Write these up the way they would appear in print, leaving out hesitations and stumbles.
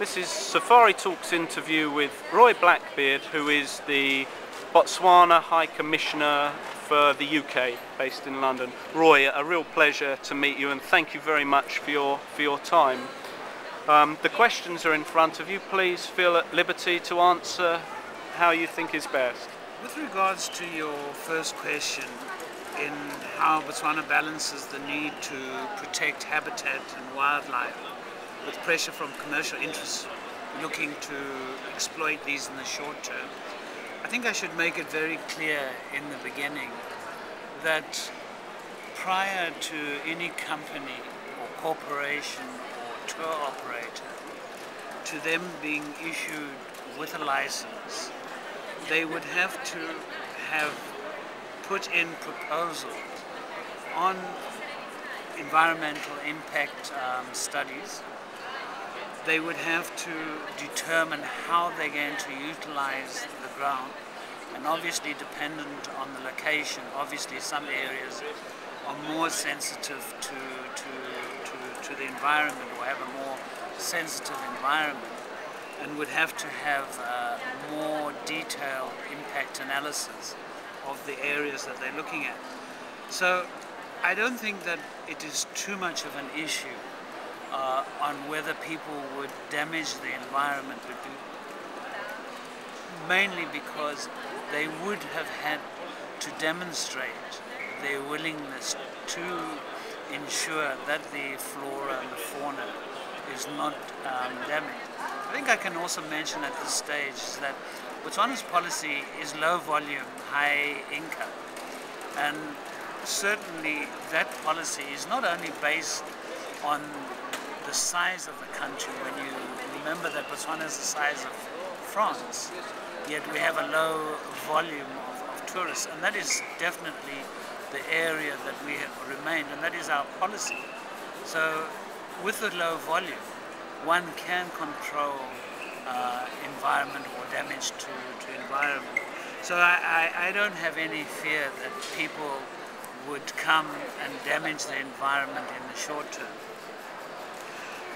This is Safaritalk's interview with Roy Blackbeard, who is the Botswana High Commissioner for the UK, based in London. Roy, a real pleasure to meet you, and thank you very much for your time. The questions are in front of you. Please feel at liberty to answer how you think is best. With regards to your first question, in how Botswana balances the need to protect habitat and wildlife with pressure from commercial interests looking to exploit these in the short term, I think I should make it very clear in the beginning that prior to any company or corporation or tour operator to them being issued with a license, they would have to have put in proposals on environmental impact studies. They would have to determine how they're going to utilize the ground, and obviously dependent on the location. Obviously some areas are more sensitive to the environment, or have a more sensitive environment, and would have to have more detailed impact analysis of the areas that they're looking at. So I don't think that it is too much of an issue on whether people would damage the environment, mainly because they would have had to demonstrate their willingness to ensure that the flora and the fauna is not damaged. I think I can also mention at this stage that Botswana's policy is low volume, high income, and certainly that policy is not only based on the size of the country. When you remember that Botswana is the size of France, yet we have a low volume of tourists, and that is definitely the area that we have remained, and that is our policy. So with the low volume, one can control environment or damage to environment. So I don't have any fear that people would come and damage the environment in the short term.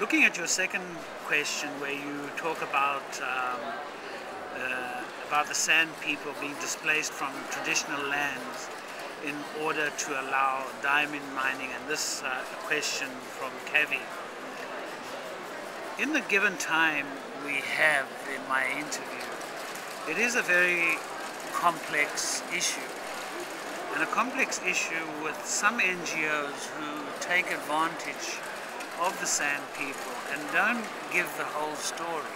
Looking at your second question, where you talk about the San people being displaced from traditional lands in order to allow diamond mining, and this question from Kavi. In the given time we have in my interview, it is a very complex issue, and a complex issue with some NGOs who take advantage of the San people and don't give the whole story.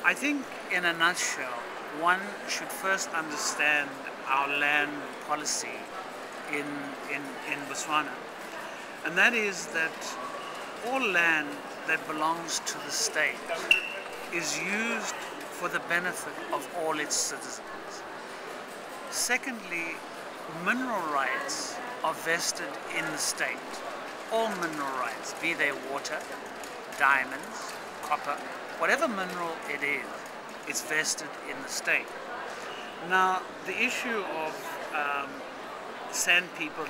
I think in a nutshell, one should first understand our land policy in Botswana, and that is that all land that belongs to the state is used for the benefit of all its citizens. Secondly, mineral rights are vested in the state. All mineral rights, be they water, diamonds, copper, whatever mineral it is, it's vested in the state. Now, the issue of San people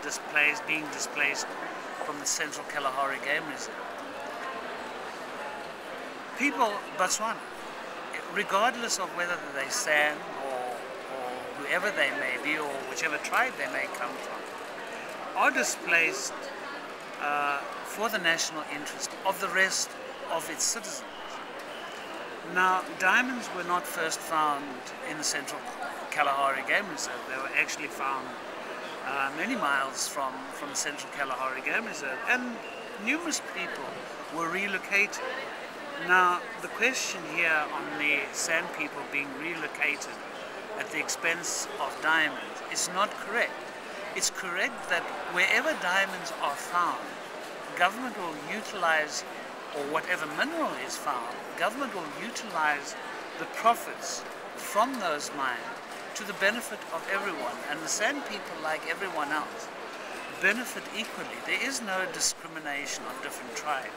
being displaced from the Central Kalahari Game Reserve, people, Botswana, regardless of whether they're San or whoever they may be, or whichever tribe they may come from, are displaced for the national interest of the rest of its citizens. Now, diamonds were not first found in the Central Kalahari Game Reserve. They were actually found many miles from the Central Kalahari Game Reserve, and numerous people were relocated. Now, the question here on the San people being relocated at the expense of diamonds is not correct. It's correct that wherever diamonds are found, government will utilize, or whatever mineral is found, government will utilize the profits from those mines to the benefit of everyone. And the San people, like everyone else, benefit equally. There is no discrimination on different tribes.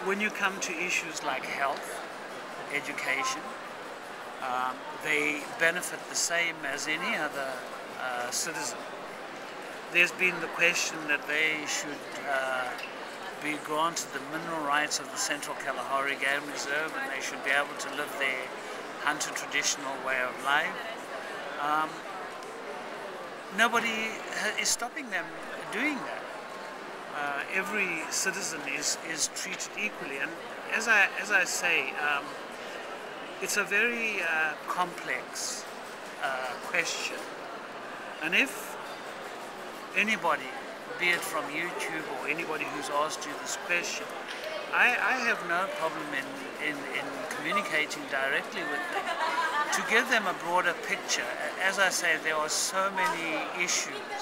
When you come to issues like health, education, they benefit the same as any other citizen. There's been the question that they should be granted the mineral rights of the Central Kalahari Game Reserve, and they should be able to live their hunter traditional way of life. Nobody is stopping them doing that. Every citizen is treated equally, and as I say, it's a very complex question, and if anybody, be it from YouTube or anybody who's asked you this question, I have no problem in communicating directly with them to give them a broader picture. As I say, there are so many issues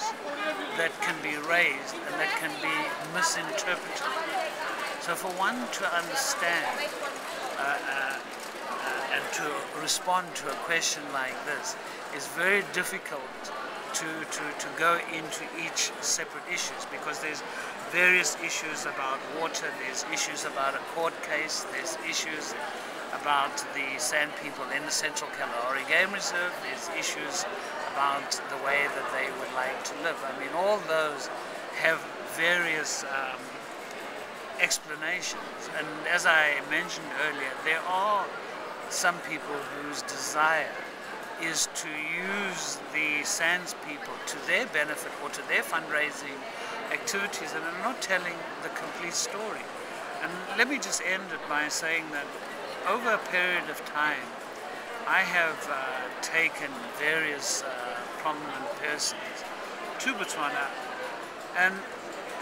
that can be raised and that can be misinterpreted. So for one to understand and to respond to a question like this is very difficult to go into each separate issues, because there's various issues about water, there's issues about a court case, there's issues about the sand people in the Central Kalahari Game Reserve, there's issues about the way that they would like to live. I mean, all those have various explanations, and as I mentioned earlier, there are some people whose desire is to use the sands people to their benefit or to their fundraising activities, and are not telling the complete story. And let me just end it by saying that over a period of time, I have taken various prominent persons to Botswana and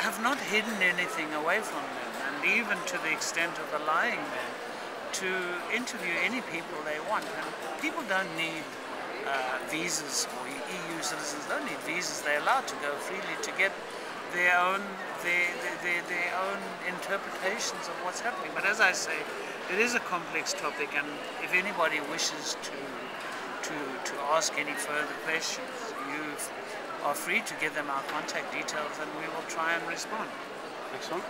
have not hidden anything away from them, and even to the extent of allowing them to interview any people they want. And people don't need visas, or EU citizens don't need visas. They're allowed to go freely to get their own interpretations of what's happening. But as I say, it is a complex topic, and if anybody wishes to ask any further questions, you are free to give them our contact details, and we will try and respond. Excellent.